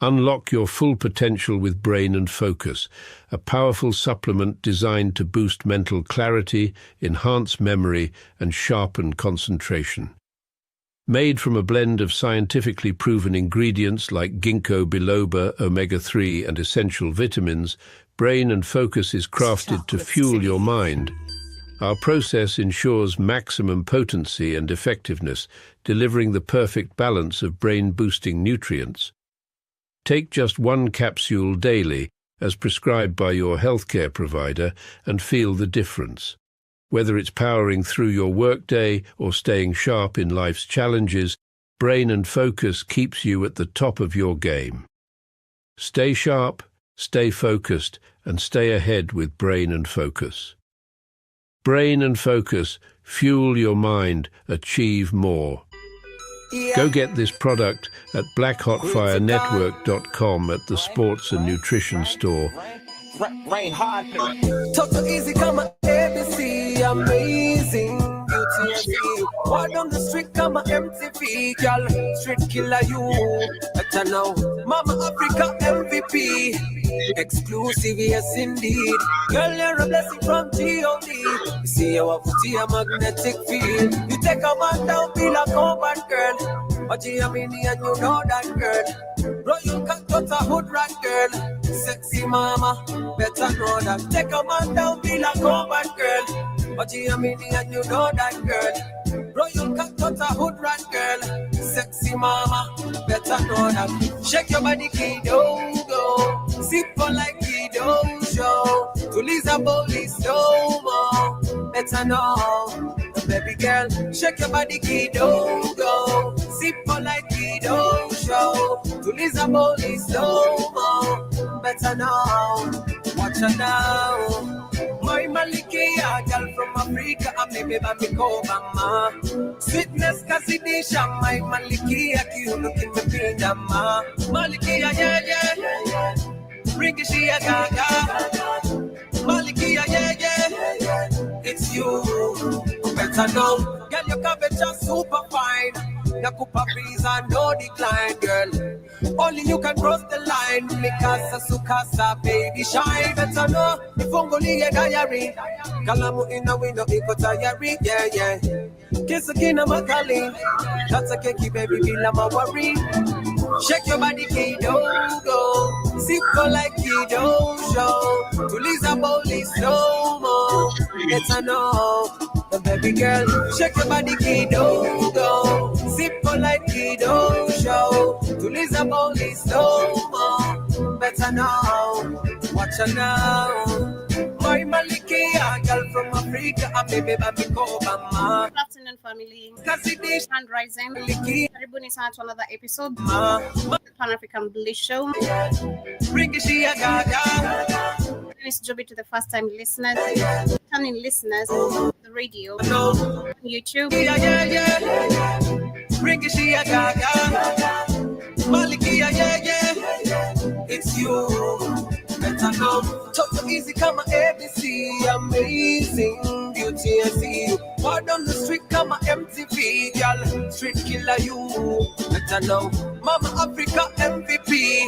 Unlock your full potential with Brain and Focus, a powerful supplement designed to boost mental clarity, enhance memory, and sharpen concentration. Made from a blend of scientifically proven ingredients like ginkgo biloba, omega-3, and essential vitamins, Brain and Focus is crafted to fuel your mind. Our process ensures maximum potency and effectiveness, delivering the perfect balance of brain-boosting nutrients. Take just one capsule daily, as prescribed by your healthcare provider, and feel the difference. Whether it's powering through your workday or staying sharp in life's challenges, Brain and Focus keeps you at the top of your game. Stay sharp, stay focused, and stay ahead with Brain and Focus. Brain and Focus, fuel your mind, achieve more. Go get this product at blackhotfirenetwork.com at the Sports and Nutrition Store. Rain hard. Total easy, come on, ABC, amazing. Beauty, word on the street, come on, MTV, girl. Street killer, you. Better now. Mama Africa MVP. Exclusive, yes indeed. Girl, you're a blessing from G.O.D. You see our footy, a magnetic field. You take a man down, feel a combat girl. But you and you know that girl. Bro, you can't touch a hood rat girl. Sexy mama, better know that. Take a man down, feel a combat girl. But you and you know that girl. Bro, you can't touch a hood rat girl. Sexy mama, better know that. Shake your body, kiddo, go. Sip on like kiddo, show. To Lisa Bowley, slow mo. Better know. Baby girl, shake your body, kiddo, go. Sip on like kiddo, show. To Lisa Bowley, slow mo. Better know. Watch her now. My Malikia, girl from Africa, I'm the baby mama. Sweetness, Casidisha, my Malikia, you look in the pindama. Malikia, yeah, yeah, yeah. Rikishia, gaga. Malikia, yeah, yeah, yeah. It's you. Better know. Girl, your cabbage are super fine. Nakupa visa, no decline, girl. Only you can cross the line. Mikasa, Sukasa, baby, shine. Better know. If Ongoli, diary. Kalamu in the window, Iko diary, yeah, yeah. Kiss a kina makali. That's a keki, baby, bila ma worry. Shake your body, kiddo, go. Sip like kiddo, show. To Lisa Bowley, slow mo. Better know. The baby girl, shake your body, kiddo, go. Sip like kiddo, show. To Lisa Bowley, slow mo. Better know. Watch her now. My Malikia, girl from Africa, a baby Obama. Good afternoon, family. Hand rising. Karibuni sana to another episode of the Pan-African Bliss Show. This is Joby to the first-time listeners, turning listeners, the radio, YouTube. Malikia, yeah, yeah. It's you. Better know. Total easy, come on, ABC, amazing. Beauty, I see you. Word on the street, come on, MTV, girl. Street killer, you. Better know. Mama Africa MVP.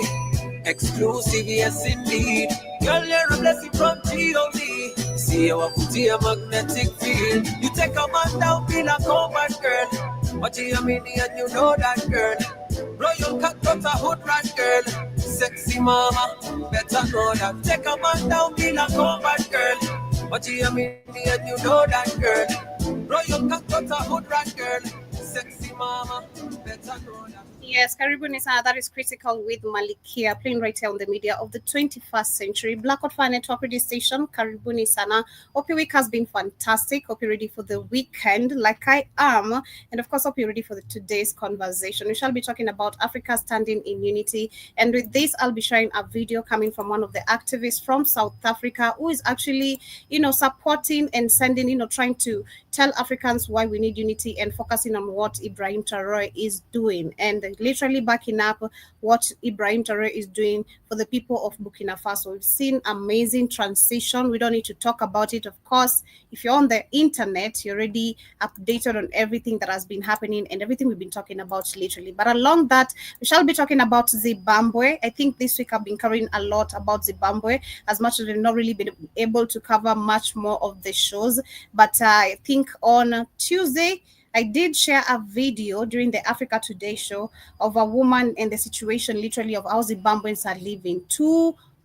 Exclusive, yes indeed. Girl, you're a blessing from G.O.D. See our footy, a magnetic field. You take a man down, feel a combat girl. But you and you know that girl. Royal cat got a hood rat girl. Sexy mama, better know that. Take a man down, feel a combat girl. But you and you know that girl. Royal cat got a hood rat girl. Sexy mama, better know that. Yes, Karibuni sana, that is critical with Malikia, playing right here on the media of the 21st century. Black Hot Fire Network radio station, Karibuni sana. Hope your week has been fantastic. Hope you're ready for the weekend, like I am. And of course, hope you're ready for today's conversation. We shall be talking about Africa standing in unity. And with this, I'll be sharing a video coming from one of the activists from South Africa who is actually, supporting and sending, trying to tell Africans why we need unity and focusing on what Ibrahim Traore is doing. And and literally backing up what Ibrahim Traore is doing for the people of Burkina Faso. We've seen amazing transition. We don't need to talk about it. Of course, if you're on the internet, you're already updated on everything that has been happening and everything we've been talking about literally. But along that, we shall be talking about Zimbabwe. I think this week I've been covering a lot about Zimbabwe, as much as we've not really been able to cover much more of the shows. But I think on Tuesday, I did share a video during the Africa Today show of a woman and the situation literally of how Zimbabweans are living.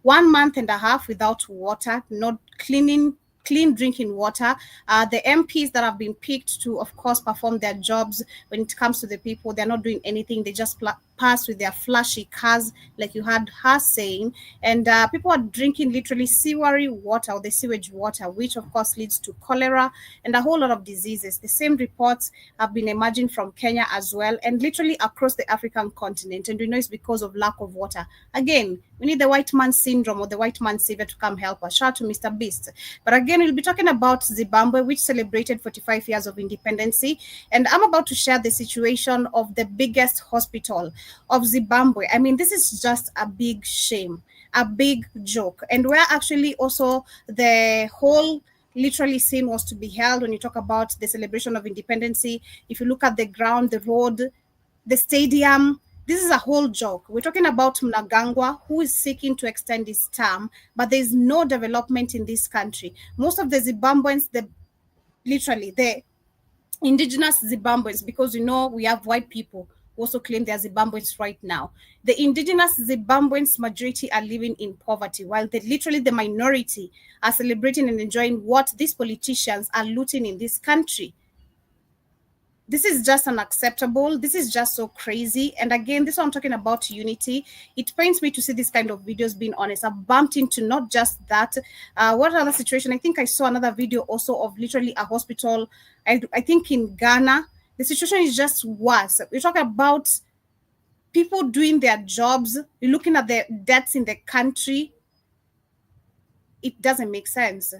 1 month and a half without water, not clean drinking water. The MPs that have been picked to, of course, perform their jobs when it comes to the people, they're not doing anything. They just pass with their flashy cars, like you had her saying. And people are drinking literally sewery water or the sewage water, which, of course, leads to cholera and a whole lot of diseases. The same reports have been emerging from Kenya as well, and literally across the African continent. And we know it's because of lack of water. Again, we need the white man syndrome or the white man savior to come help us. Shout out to Mr. Beast. But again, we'll be talking about Zimbabwe, which celebrated 45 years of independence. And I'm about to share the situation of the biggest hospital of Zimbabwe. I mean, this is just a big shame, a big joke. And where actually also the whole literally scene was to be held when you talk about the celebration of independence. If you look at the ground, the road, the stadium, this is a whole joke. We're talking about Mnangagwa, who is seeking to extend his term, but there is no development in this country. Most of the Zimbabweans, the indigenous Zimbabweans, because you know we have white people who also claim they are Zimbabweans right now. The indigenous Zimbabweans majority are living in poverty, while the minority are celebrating and enjoying what these politicians are looting in this country. This is just unacceptable. This is just so crazy. And again, this one I'm talking about unity. It pains me to see this kind of videos, being honest. I've bumped into not just that. What other situation? I think I saw another video also of literally a hospital, I think in Ghana. The situation is just worse. We're talking about people doing their jobs. You're looking at the deaths in the country. It doesn't make sense.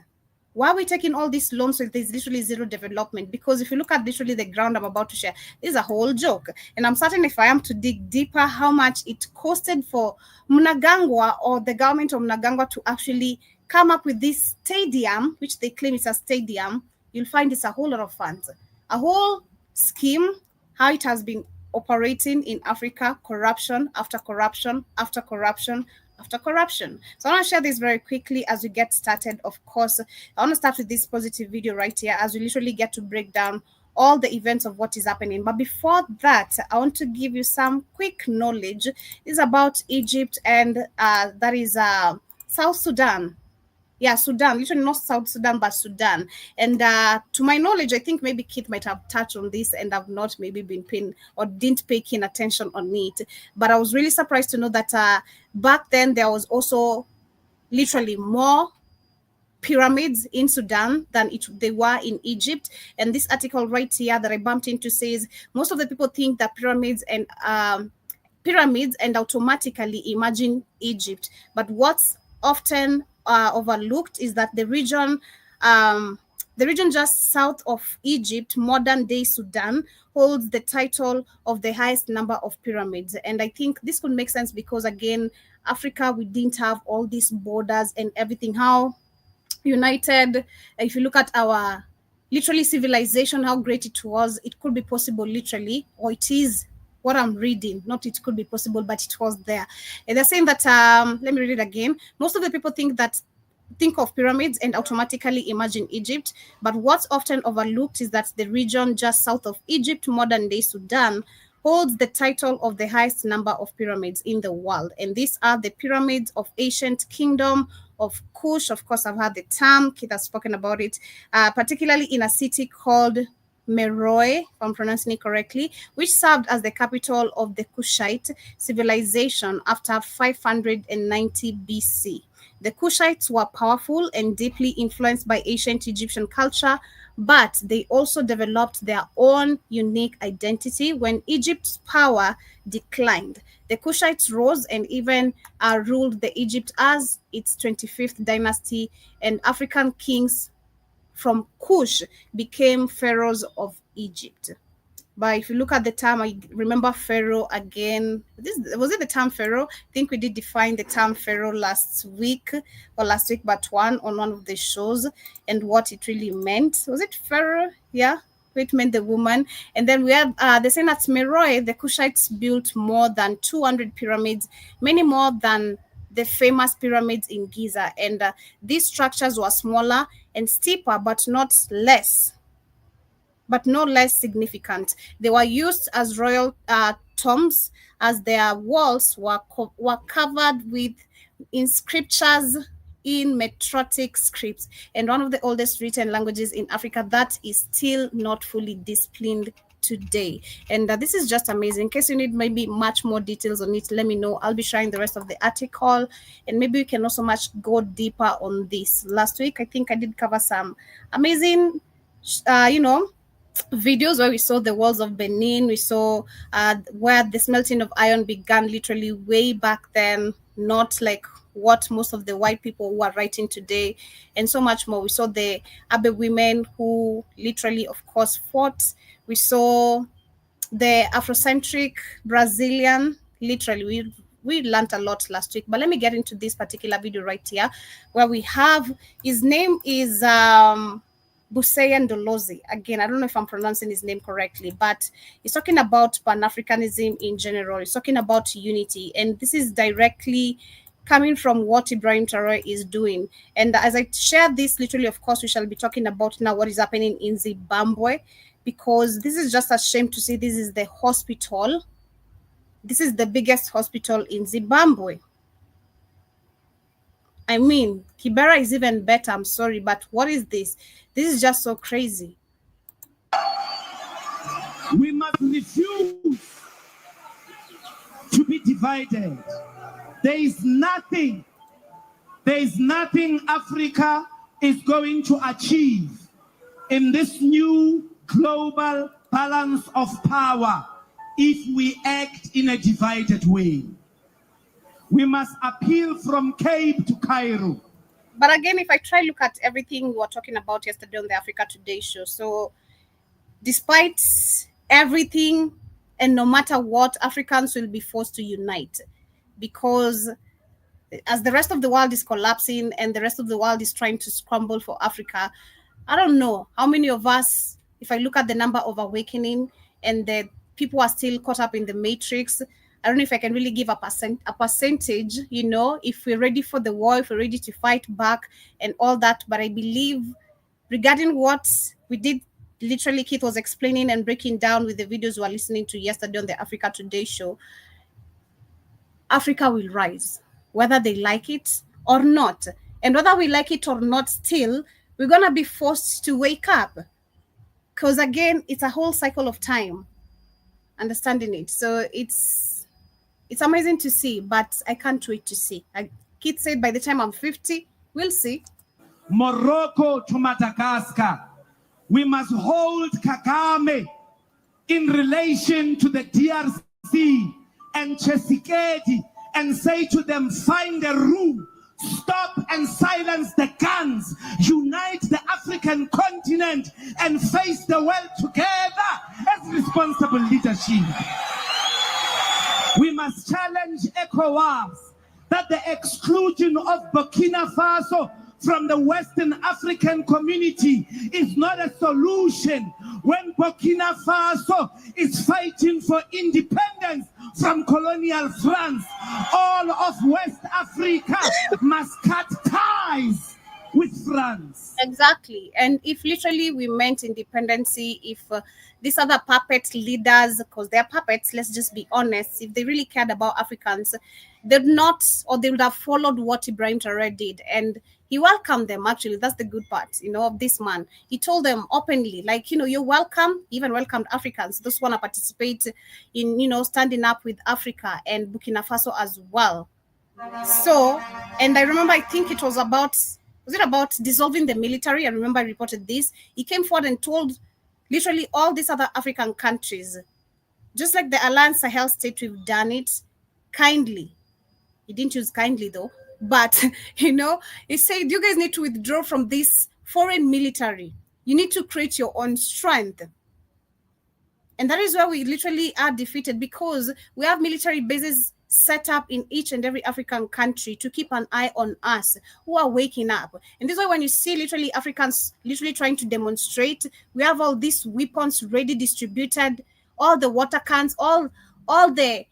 Why are we taking all these loans if there's literally zero development? Because if you look at literally the ground I'm about to share, this is a whole joke. And I'm certain if I am to dig deeper, how much it costed for Mnangagwa or the government of Mnangagwa to actually come up with this stadium, which they claim is a stadium, you'll find it's a whole lot of funds. A whole scheme, how it has been operating in Africa, corruption after corruption after corruption after corruption. So I want to share this very quickly as we get started. Of course, I want to start with this positive video right here as we literally get to break down all the events of what is happening. But before that, I want to give you some quick knowledge. It's about Egypt, and that is South Sudan. Yeah, Sudan, literally not South Sudan, but Sudan. And to my knowledge, I think maybe Keith might have touched on this and I've not maybe been paying or didn't pay keen attention on it. But I was really surprised to know that back then there was also literally more pyramids in Sudan than they were in Egypt. And this article right here that I bumped into says most of the people think that pyramids and automatically imagine Egypt. But what's often overlooked is that the region just south of Egypt, modern day Sudan, holds the title of the highest number of pyramids. And I think this could make sense because, again, Africa, we didn't have all these borders and everything. How united, if you look at our literally civilization, how great it was, it could be possible literally, or it is what I'm reading, not it could be possible, but it was there. And they're saying that, let me read it again. Most of the people think of pyramids and automatically imagine Egypt, but what's often overlooked is that the region just south of Egypt, modern day Sudan, holds the title of the highest number of pyramids in the world. And these are the pyramids of ancient kingdom of Kush. Of course, I've heard the term, Keith has spoken about it, particularly in a city called Meroe, if I'm pronouncing it correctly, which served as the capital of the Kushite civilization after 590 BC. The Kushites were powerful and deeply influenced by ancient Egyptian culture, but they also developed their own unique identity when Egypt's power declined. The Kushites rose and even ruled the Egypt as its 25th dynasty, and African kings from Kush became pharaohs of Egypt. But if you look at the term, I remember Pharaoh again. Was it the term Pharaoh? I think we did define the term Pharaoh last week, but on one of the shows, and what it really meant. Was it Pharaoh? Yeah, it meant the woman. And then we have the saying at Meroe, the Kushites built more than 200 pyramids, many more than the famous pyramids in Giza. And these structures were smaller and steeper, but no less significant. They were used as royal tombs, as their walls were covered with inscriptions in metrotic scripts, and one of the oldest written languages in Africa that is still not fully disciplined today. And this is just amazing. In case you need maybe much more details on it, let me know. I'll be sharing the rest of the article, and maybe we can also go deeper on this. Last week, I think I did cover some amazing, videos where we saw the walls of Benin. We saw where the smelting of iron began literally way back then, not like what most of the white people who are writing today, and so much more. We saw the Abe women who literally, of course, fought. We saw the Afrocentric Brazilian, literally, we learned a lot last week. But let me get into this particular video right here, where we have, his name is Buseya Ndolozi. Again, I don't know if I'm pronouncing his name correctly, but he's talking about Pan-Africanism in general. He's talking about unity. And this is directly coming from what Ibrahim Traore is doing. And as I share this, literally, of course, we shall be talking about now what is happening in Zimbabwe, because this is just a shame to see. This is the hospital. This is the biggest hospital in Zimbabwe. I mean, Kibera is even better. I'm sorry, but what is this? This is just so crazy. We must refuse to be divided. There is nothing Africa is going to achieve in this new global balance of power if we act in a divided way. We must appeal from Cape to Cairo. But again, if I try look at everything we were talking about yesterday on the Africa Today show, so despite everything and no matter what, Africans will be forced to unite, because as the rest of the world is collapsing and the rest of the world is trying to scramble for Africa, I don't know how many of us, if I look at the number of awakening and the people are still caught up in the matrix, I don't know if I can really give a percentage, if we're ready for the war, if we're ready to fight back and all that. But I believe regarding what we did, literally Keith was explaining and breaking down with the videos we were listening to yesterday on the Africa Today show, Africa will rise, whether they like it or not. And whether we like it or not, still, we're going to be forced to wake up. Because again, it's a whole cycle of time, understanding it. So it's amazing to see, but I can't wait to see. Keith said by the time I'm 50, we'll see. Morocco to Madagascar. We must hold Kagame in relation to the DRC and Tshisekedi and say to them, find a room, stop and silence the guns, unite the African continent and face the world together as responsible leadership. We must challenge ECOWAS that the exclusion of Burkina Faso from the Western African community is not a solution when Burkina Faso is fighting for independence from colonial France. All of West Africa must cut ties with France. Exactly. And if literally we meant independency, if these other puppet leaders, because they're puppets, let's just be honest, if they really cared about Africans, they'd not, or they would have followed what Ibrahim Traore did. And he welcomed them, actually. That's the good part, of this man. He told them openly, like, you're welcome. He even welcomed Africans. Those want to participate in, standing up with Africa and Burkina Faso as well. So, and I remember, I think it was about dissolving the military? I remember I reported this. He came forward and told literally all these other African countries, just like the Alliance Sahel state, we've done it kindly. He didn't use kindly though. But, he said, you guys need to withdraw from this foreign military. You need to create your own strength. And that is where we literally are defeated, because we have military bases set up in each and every African country to keep an eye on us who are waking up. And this is why when you see literally Africans literally trying to demonstrate, we have all these weapons ready distributed, all the water cans, all the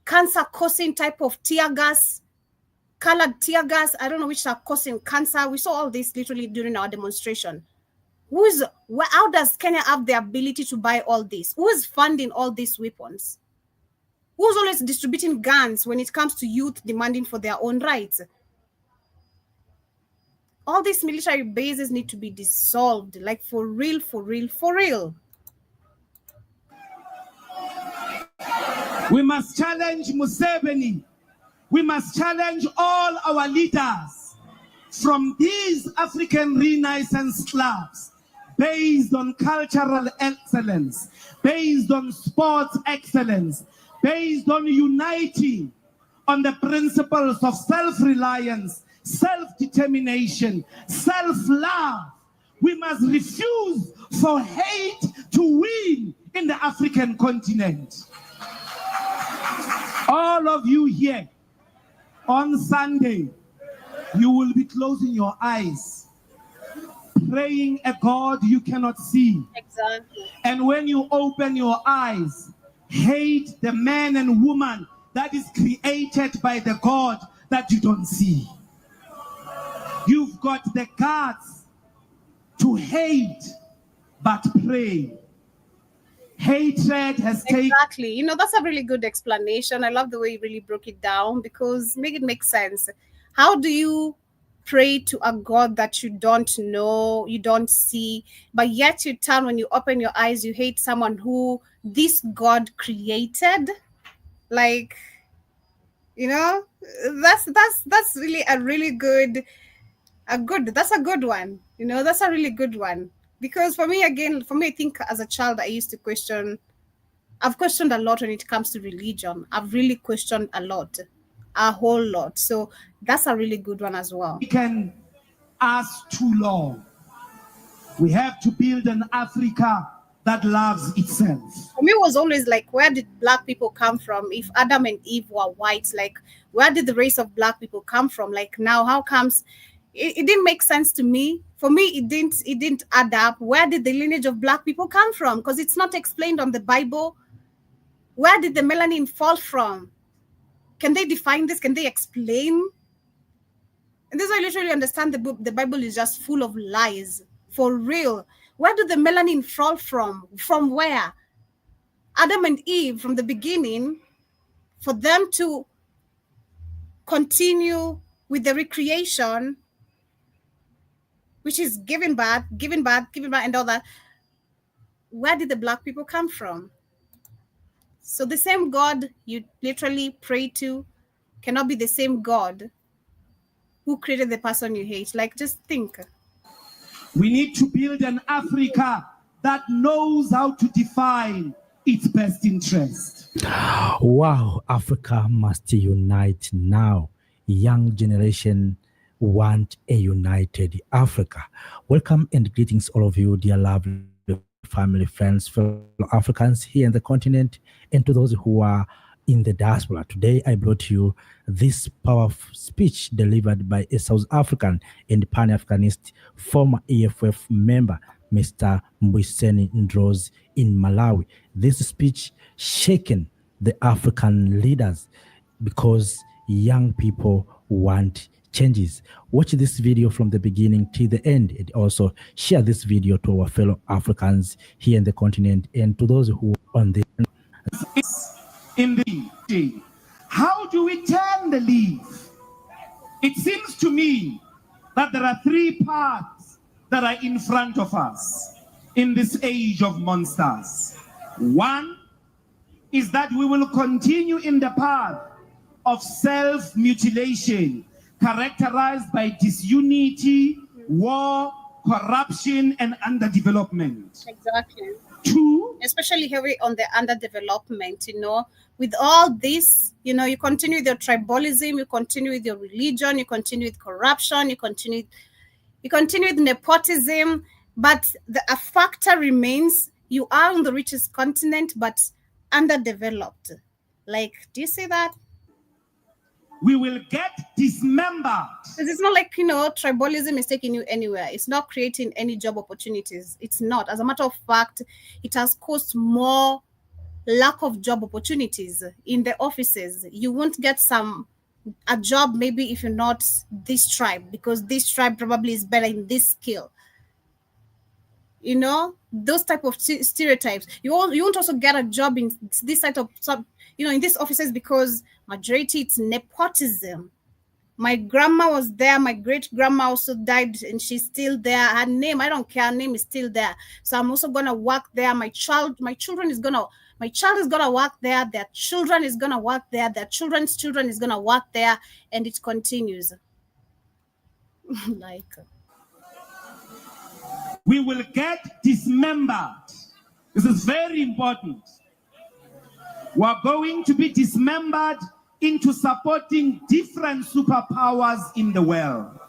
cancer-causing type of tear gas, colored tear gas, I don't know which are causing cancer. We saw all this literally during our demonstration. How does Kenya have the ability to buy all this? Who is funding all these weapons? Who's always distributing guns when it comes to youth demanding for their own rights? All these military bases need to be dissolved, like for real, for real, for real. We must challenge Museveni. We must challenge all our leaders from these African Renaissance clubs based on cultural excellence, based on sports excellence, based on uniting on the principles of self-reliance, self-determination, self-love. We must refuse for hate to win in the African continent. All of you here on Sunday, you will be closing your eyes, praying a God you cannot see. Exactly. And when you open your eyes, hate the man and woman that is created by the God that you don't see. You've got the guts to hate, but pray. Hatred has taken... Exactly. You know, that's a really good explanation. I love the way you really broke it down, because it makes sense. How do you pray to a God that you don't know, you don't see, but yet you turn, when you open your eyes, you hate someone who this God created? Like, you know, that's really a really good, that's a good one. You know, that's a really good one. Because for me, I think as a child, I used to question. I've questioned a lot when it comes to religion. I've really questioned a whole lot. So that's a really good one as well. We can ask too long. We have to build an Africa that loves itself. For me, it was always like, where did black people come from? If Adam and Eve were white, like, where did the race of black people come from? Like, now, how comes... It didn't make sense to me. For me, it didn't add up. Where did the lineage of black people come from? Because it's not explained on the Bible. Where did the melanin fall from? Can they define this? Can they explain? And this is why I literally understand the Bible is just full of lies. For real. Where did the melanin fall from? From where? Adam and Eve, from the beginning, for them to continue with the recreation, which is giving birth, and all that. Where did the black people come from? So the same God you literally pray to cannot be the same God who created the person you hate. Like, just think. We need to build an Africa that knows how to define its best interest. Wow, Africa must unite now. Young generation want a united Africa. Welcome and greetings all of you, dear lovely family, friends, fellow Africans here in the continent, and to those who are in the diaspora. Today I brought you this powerful speech delivered by a South African and Pan-Africanist former EFF member, Mr. Mbuyiseni Ndlozi in Malawi. This speech shaken the African leaders because young people want changes. Watch this video from the beginning to the end, and also share this video to our fellow Africans here in the continent and to those who are on the... In the how do we turn the leaf? It seems to me that there are three paths that are in front of us in this age of monsters. One is that we will continue in the path of self-mutilation, characterized by disunity, war, corruption, and underdevelopment. Exactly. Two, especially heavy on the underdevelopment, you know, with all this, you know, you continue with your tribalism, you continue with your religion, you continue with corruption, you continue with nepotism, but a factor remains, You are on the richest continent, but underdeveloped. Like, do you see that? We will get dismembered. Because it's not like, tribalism is taking you anywhere. It's not creating any job opportunities. It's not. As a matter of fact, it has caused more lack of job opportunities in the offices. You won't get a job maybe if you're not this tribe, because this tribe probably is better in this skill. Those type of stereotypes. You won't also get a job in this type of in these offices, because majority it's nepotism. My grandma was there. My great grandma also died, and she's still there. Her name, I don't care. Her name is still there. So I'm also gonna work there. My child is gonna work there. Their children is gonna work there. Their children's children is gonna work there, and it continues. Like, we will get dismembered. This is very important. We're going to be dismembered into supporting different superpowers in the world.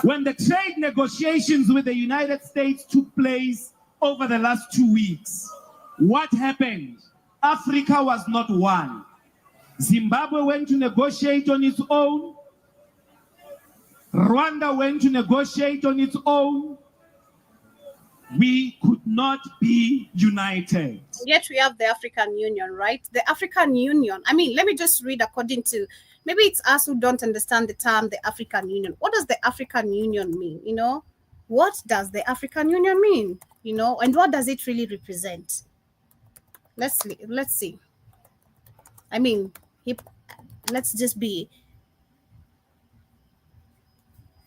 When the trade negotiations with the United States took place over the last 2 weeks, what happened? Africa was not one. Zimbabwe went to negotiate on its own. Rwanda went to negotiate on its own. We could not be united. Yet we have the African Union, right? The African Union. I mean, let me just read according to, maybe it's us who don't understand the term, the African Union. What does the African Union mean? What does the African Union mean? And what does it really represent? Let's see. I mean, let's just be,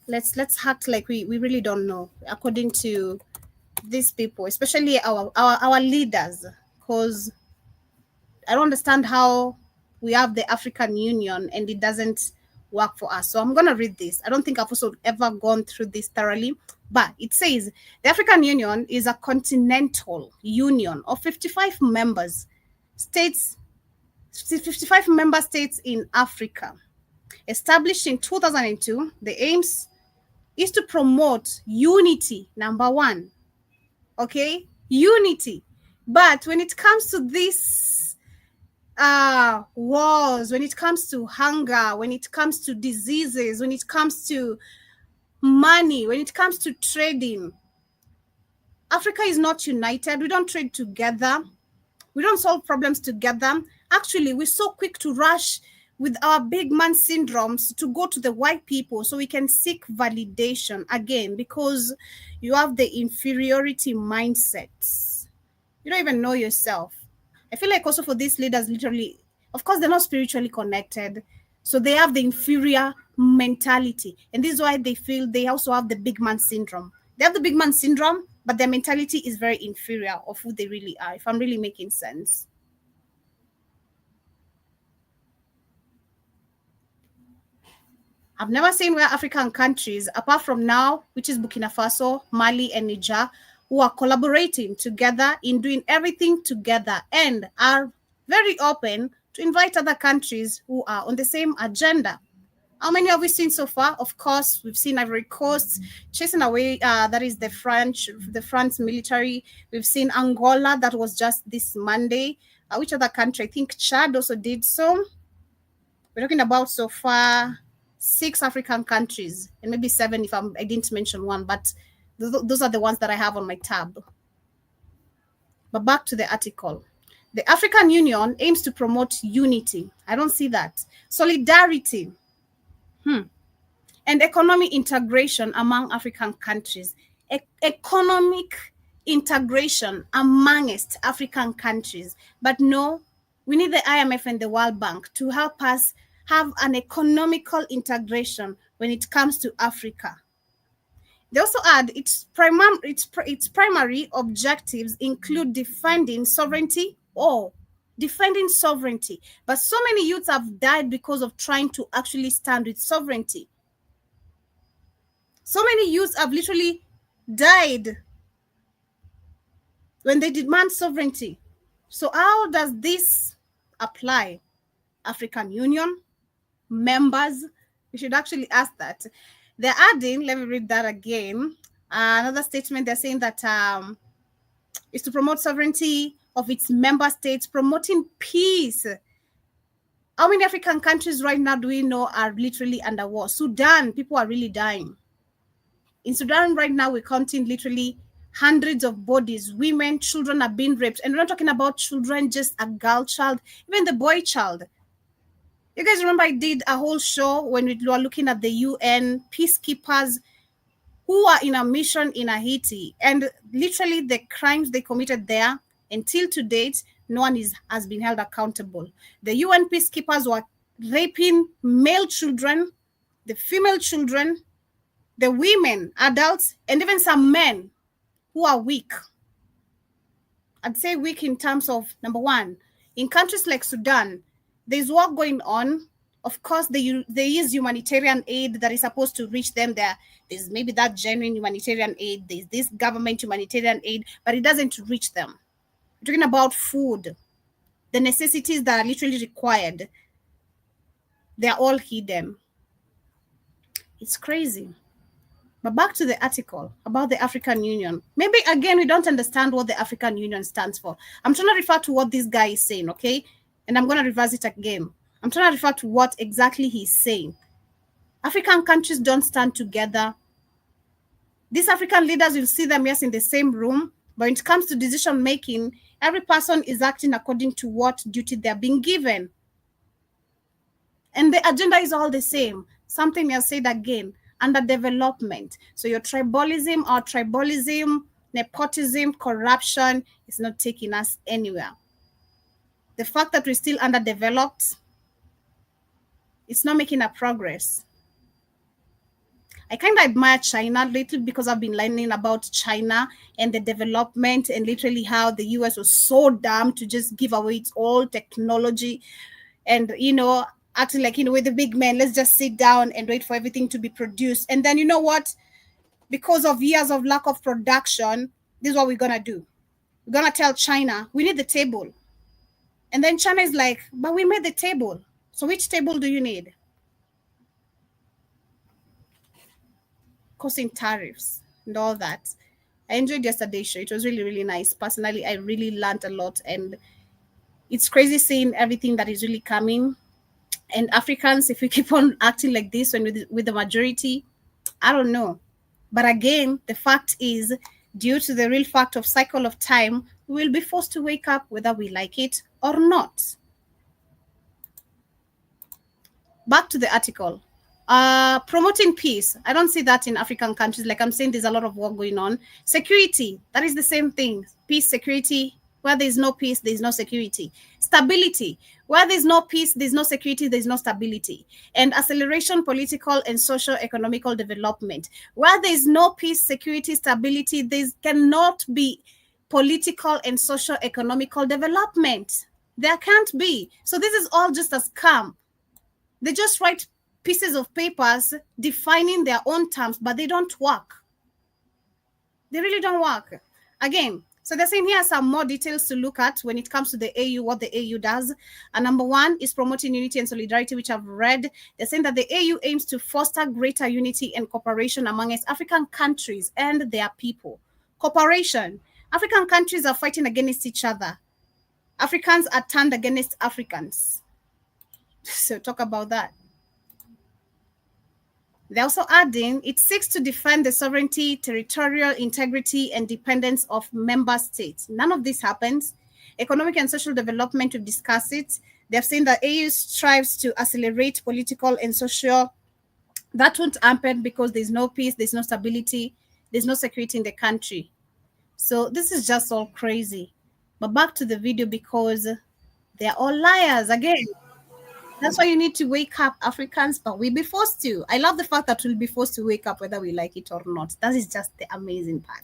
let's act like we really don't know, according to these people, especially our leaders, because I don't understand how we have the African Union and it doesn't work for us. So I'm going to read this. I don't think I've also ever gone through this thoroughly, but it says the African Union is a continental union of 55 member states in Africa. Established in 2002, the aims is to promote unity, number one. Okay, unity. But when it comes to this wars, when it comes to hunger, when it comes to diseases, when it comes to money, when it comes to trading, Africa is not united. We don't trade together. We don't solve problems together. Actually, we're so quick to rush with our big man syndromes to go to the white people so we can seek validation again, because you have the inferiority mindsets. You don't even know yourself. I feel like also for these leaders, literally, of course, they're not spiritually connected. So they have the inferior mentality. And this is why they feel they also have the big man syndrome. They have the big man syndrome, but their mentality is very inferior of who they really are, if I'm really making sense. I've never seen where African countries, apart from now, which is Burkina Faso, Mali, and Niger, who are collaborating together in doing everything together and are very open to invite other countries who are on the same agenda. How many have we seen so far? Of course, we've seen Ivory Coast chasing away, that is the France military. We've seen Angola, that was just this Monday. Which other country? I think Chad also did so. We're talking about so far 6 African countries, and maybe 7 if I didn't mention one, but those are the ones that I have on my tab. But back to the article. The African Union aims to promote unity. I don't see that. Solidarity. And economic integration among African countries. Economic integration amongst African countries. But no, we need the IMF and the World Bank to help us have an economical integration when it comes to Africa. They also add its primary objectives include defending sovereignty. But so many youths have died because of trying to actually stand with sovereignty. So many youths have literally died when they demand sovereignty. So how does this apply? African Union members, we should actually ask that. They're adding, let me read that again. Another statement, they're saying that is to promote sovereignty of its member states, promoting peace. How many African countries right now do we know are literally under war? Sudan, people are really dying. In Sudan right now, we're counting literally hundreds of bodies. Women, children are being raped. And we're not talking about children, just a girl child, even the boy child. You guys remember I did a whole show when we were looking at the UN peacekeepers who are in a mission in Haiti, and literally the crimes they committed there, until to date, no one has been held accountable. The UN peacekeepers were raping male children, the female children, the women, adults, and even some men who are weak. I'd say weak in terms of, number one, in countries like Sudan, there's war going on. Of course, there is humanitarian aid that is supposed to reach them there. There's maybe that genuine humanitarian aid. There's this government humanitarian aid, but it doesn't reach them. We're talking about food, the necessities that are literally required. They're all hidden. It's crazy. But back to the article about the African Union. Maybe, again, we don't understand what the African Union stands for. I'm trying to refer to what this guy is saying, okay? And I'm going to reverse it again. I'm trying to refer to what exactly he's saying. African countries don't stand together. These African leaders, you'll see them, yes, in the same room. But when it comes to decision making, every person is acting according to what duty they're being given. And the agenda is all the same. Something else said again, underdevelopment. So your tribalism, nepotism, corruption is not taking us anywhere. The fact that we're still underdeveloped, it's not making a progress. I kind of admire China little because I've been learning about China and the development and literally how the US was so dumb to just give away its all technology and, acting like, we're the big men, let's just sit down and wait for everything to be produced. And then, you know what? Because of years of lack of production, this is what we're going to do. We're going to tell China, we need the table. And then China is like, but we made the table. So which table do you need? Causing tariffs and all that. I enjoyed yesterday's show. It was really, really nice. Personally, I really learned a lot. And it's crazy seeing everything that is really coming. And Africans, if we keep on acting like this when with the majority, I don't know. But again, the fact is, due to the real fact of cycle of time, we will be forced to wake up whether we like it or not. Back to the article. Promoting peace. I don't see that in African countries. Like I'm saying, there's a lot of war going on. Security. That is the same thing. Peace, security. Where there's no peace, there's no security. Stability. Where there's no peace, there's no security, there's no stability. And acceleration, political and socio-economical development. Where there's no peace, security, stability, there cannot be political and socio-economical development. There can't be. So this is all just a scam. They just write pieces of papers defining their own terms, but they don't work. They really don't work. Again, so they're saying here are some more details to look at when it comes to the AU, what the AU does. And number one is promoting unity and solidarity, which I've read. They're saying that the AU aims to foster greater unity and cooperation among its African countries and their people. Cooperation. African countries are fighting against each other. Africans are turned against Africans. So talk about that. They're also adding, it seeks to defend the sovereignty, territorial integrity, and independence of member states. None of this happens. Economic and social development, we've discussed it. They've seen that AU strives to accelerate political and social. That won't happen because there's no peace, there's no stability, there's no security in the country. So this is just all crazy. But back to the video because they're all liars again. That's why you need to wake up, Africans, but we'll be forced to. I love the fact that we'll be forced to wake up whether we like it or not. That is just the amazing part.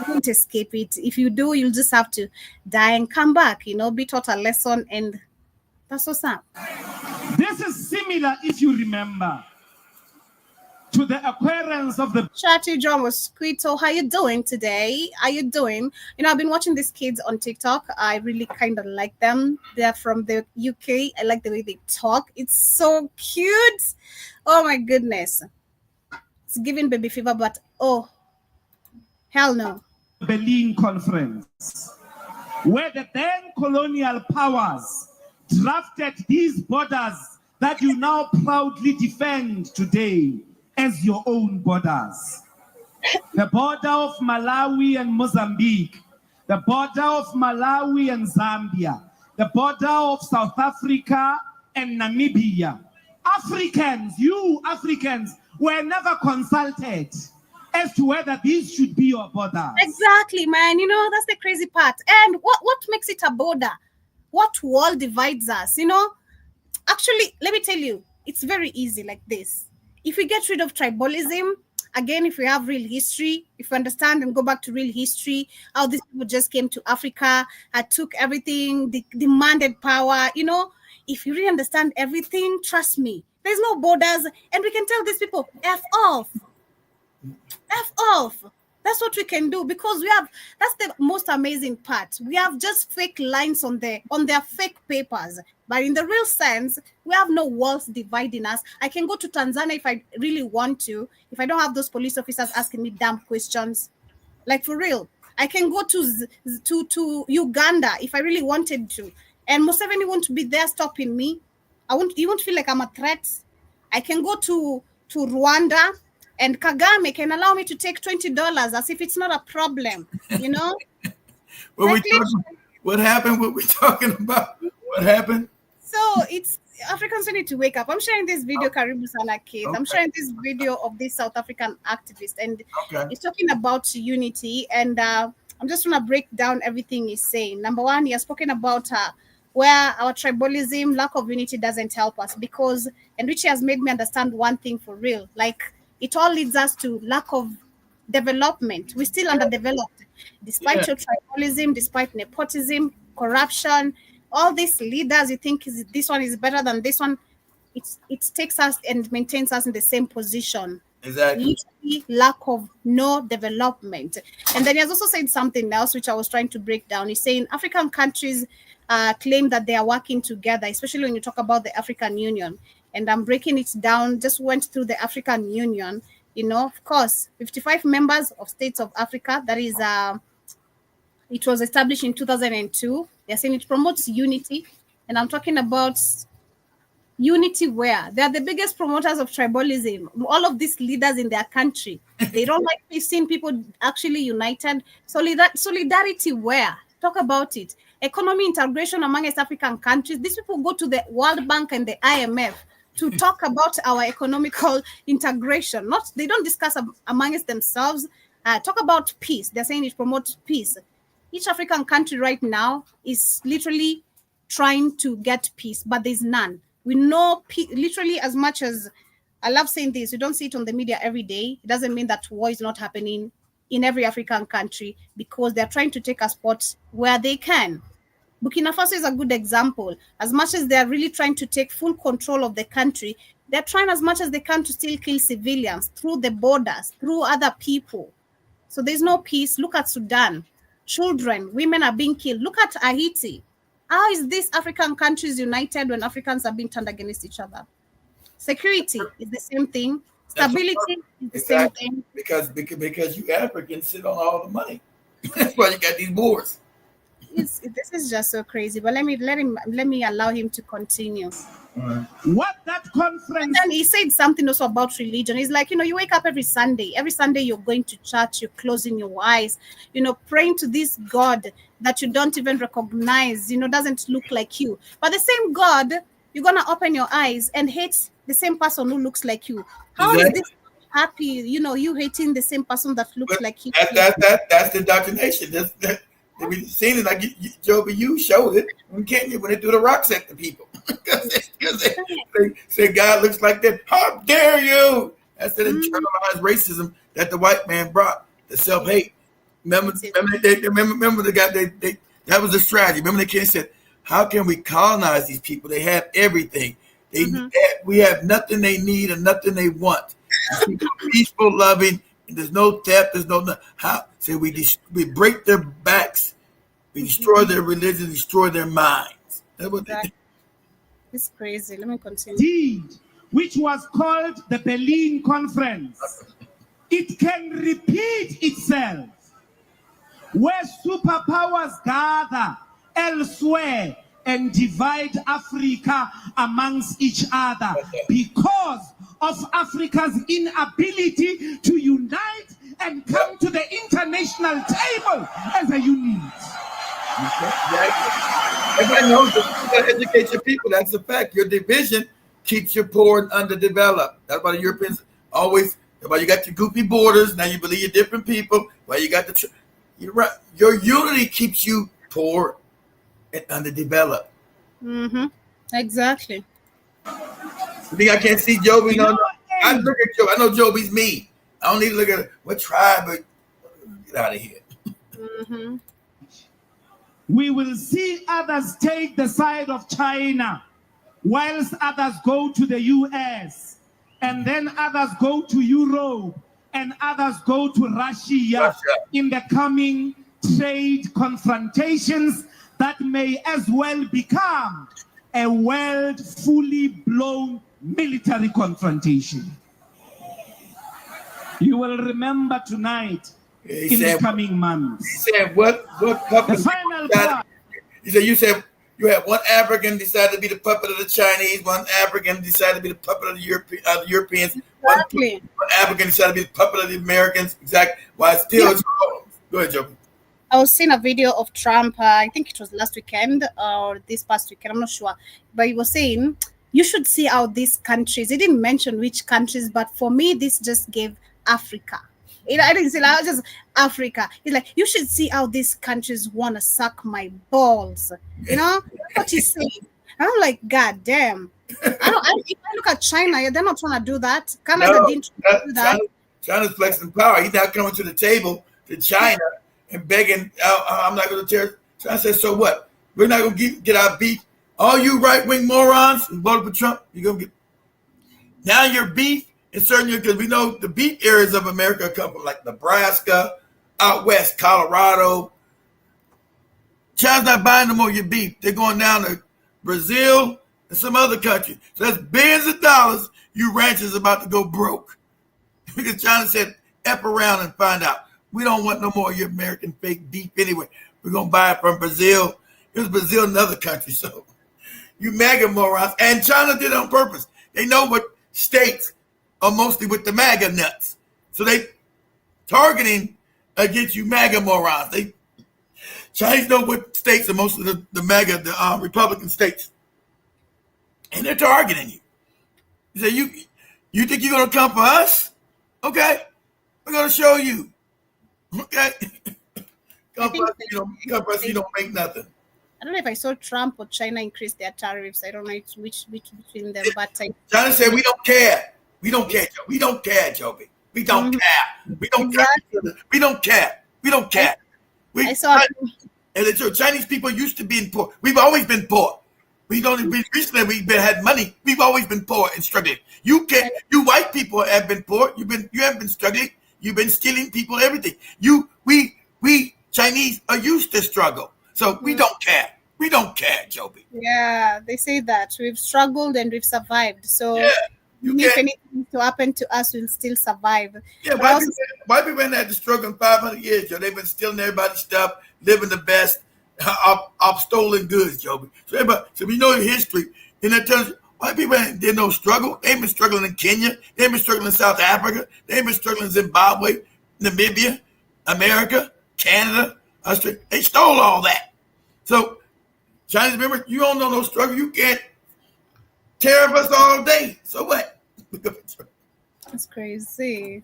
You won't escape it. If you do, you'll just have to die and come back, be taught a lesson, and that's what's up. This is similar, if you remember, to the occurrence of the Shatu John Mosquito, how you doing today? How you doing? I've been watching these kids on TikTok. I really kind of like them. They're from the UK. I like the way they talk. It's so cute. Oh my goodness. It's giving baby fever, but oh, hell no. Berlin Conference, where the then colonial powers drafted these borders that you now proudly defend today as your own borders. The border of Malawi and Mozambique, the border of Malawi and Zambia, the border of South Africa and Namibia. Africans, you Africans, were never consulted as to whether these should be your borders. Exactly, man. You know, that's the crazy part. And what makes it a border? What wall divides us? You know, actually, let me tell you, it's very easy like this. If we get rid of tribalism, again, if we have real history, if we understand and go back to real history, how these people just came to Africa, took everything, demanded power, you know, if you really understand everything, trust me, there's no borders, and we can tell these people, F off. F off. That's what we can do, because we have, that's the most amazing part. We have just fake lines on their fake papers. But in the real sense, we have no walls dividing us. I can go to Tanzania if I really want to, if I don't have those police officers asking me damn questions. Like, for real. I can go to Uganda if I really wanted to. And Museveni won't be there stopping me. You won't feel like I'm a threat. I can go to Rwanda, and Kagame can allow me to take $20 as if it's not a problem, you know? What happened? What we talking about? What happened? So it's Africans who need to wake up. I'm sharing this video, Karibu Sana Kid. Okay. I'm sharing this video of this South African activist, and he's talking about unity. And I'm just going to break down everything he's saying. Number one, he has spoken about where our tribalism, lack of unity doesn't help us, because, and which has made me understand one thing for real, like it all leads us to lack of development. We're still underdeveloped, despite your tribalism, despite nepotism, corruption, all these leaders. You think this one is better than this one. It takes us and maintains us in the same position. Exactly. Literally lack of no development. And then he has also said something else, which I was trying to break down. He's saying African countries claim that they are working together, especially when you talk about the African Union. And I'm breaking it down, just went through the African Union. You know, of course, 55 members of states of Africa. That is, it was established in 2002. They're saying it promotes unity. And I'm talking about unity where they are the biggest promoters of tribalism. All of these leaders in their country, they don't like seeing people actually united. Solidarity where? Talk about it. Economy integration among East African countries. These people go to the World Bank and the IMF to talk about our economical integration. They don't discuss amongst themselves. Talk about peace. They're saying it promotes peace. Each African country right now is literally trying to get peace, but there's none. We know literally, as much as I love saying this, you don't see it on the media every day. It doesn't mean that war is not happening in every African country, because they're trying to take a spot where they can. Burkina Faso is a good example. As much as they're really trying to take full control of the country, they're trying as much as they can to still kill civilians through the borders, through other people. So there's no peace. Look at Sudan. Children, women are being killed. Look at Haiti. How is this African countries united when Africans are being turned against each other? Security is the same thing. Stability is the same thing. Because you Africans sit on all the money. That's why you got these wars. This is just so crazy. But let me allow him to continue. What that conference? And he said something also about religion. He's like, you wake up every Sunday. Every Sunday you're going to church. You're closing your eyes. Praying to this God that you don't even recognize. Doesn't look like you. But the same God, you're gonna open your eyes and hate the same person who looks like you. How is this happy? You hating the same person that looks like you. That's the indoctrination. We've seen it, like Joby, you showed it in Kenya when they threw the rocks at the people. Because they say God looks like that. How dare you? That's the internalized racism that the white man brought, the self-hate. Remember the guy, that was the strategy. Remember the kid said, how can we colonize these people? They have everything. We have nothing they need and nothing they want. Peaceful, loving, and there's no theft, there's no how. So we break their backs, we destroy their religion, destroy their minds. That's what they do. It's crazy. Let me continue. Indeed, which was called the Berlin Conference. It can repeat itself. where superpowers gather elsewhere and divide Africa amongst each other because of Africa's inability to unite and come to the international table as a unit. Everybody knows that you got to educate your people. That's a fact. Your division keeps you poor and underdeveloped. That's why the Europeans always, that's why you got your goofy borders. Now you believe you're different people. Why you got the, you're right. Your unity keeps you poor and underdeveloped. Mm-hmm. Exactly. You think I can't see Joby? No. I look at Joby. I know Joby's me. I don't need to look at what tribe, but get out of here. Mm-hmm. We will see others take the side of China, whilst others go to the US, and then others go to Europe, and others go to Russia in the coming trade confrontations that may as well become a world fully blown military confrontation. You will remember tonight in the coming months. He said, what puppet? The final part. He said, you said you had one African decide to be the puppet of the Chinese, one African decided to be the puppet of the Europeans, Exactly. one African decided to be the puppet of the Americans. Exactly. Why still it's go ahead, Joby. I was seeing a video of Trump, I think it was last weekend or this past weekend, I'm not sure. But he was saying, you should see how these countries, he didn't mention which countries, but for me, this just gave Africa. I didn't say that, just Africa. He's like, you should see how these countries want to suck my balls. You know what he's saying? And I'm like, God damn. If I look at China, they're not trying to do that. Canada didn't do that. China's flexing power. He's not coming to the table to China and begging, I'm not going to tear. China says, so what? We're not going to get our beef. All you right-wing morons who voted for Trump, you're going to get. Now your beef is certain, because we know the beef areas of America come from like Nebraska, out west, Colorado. China's not buying no more your beef. They're going down to Brazil and some other countries. So that's billions of dollars you ranchers about to go broke. Because China said, F around and find out. We don't want no more of your American fake beef anyway. We're going to buy it from Brazil. It was Brazil and other countries. So you MAGA morons. And China did it on purpose. They know what states are mostly with the MAGA nuts. So they targeting against you MAGA morons. Chinese know what states are mostly the MAGA, the Republican states. And they're targeting you. You say, you think you're going to come for us? Okay. We're going to show you. Okay. Come for us, you don't make nothing. I don't know if I saw Trump or China increase their tariffs. I don't know which between them, but China said we don't care. We don't care, Joby. We don't care, Joby. We don't care. We don't care. We don't care. We don't care. I saw. And the Chinese people used to be poor. We've always been poor. We don't recently we've had money. We've always been poor and struggling. You white people have been poor. You haven't been struggling. You've been stealing people, everything. We Chinese are used to struggle. So we don't care. We don't care, Joby. Yeah, they say that. We've struggled and we've survived. So if anything to happen to us, we'll still survive. Yeah, white people ain't had to struggle in 500 years, Joe. They've been stealing everybody's stuff, living the best off stolen goods, Joby. So we know the history. In that terms, white people did no struggle. They've been struggling in Kenya. They've been struggling in South Africa. They've been struggling in Zimbabwe, Namibia, America, Canada, Australia. They stole all that. So, Chinese, remember, you don't know no struggle. You can't tariff us all day. So what? That's crazy.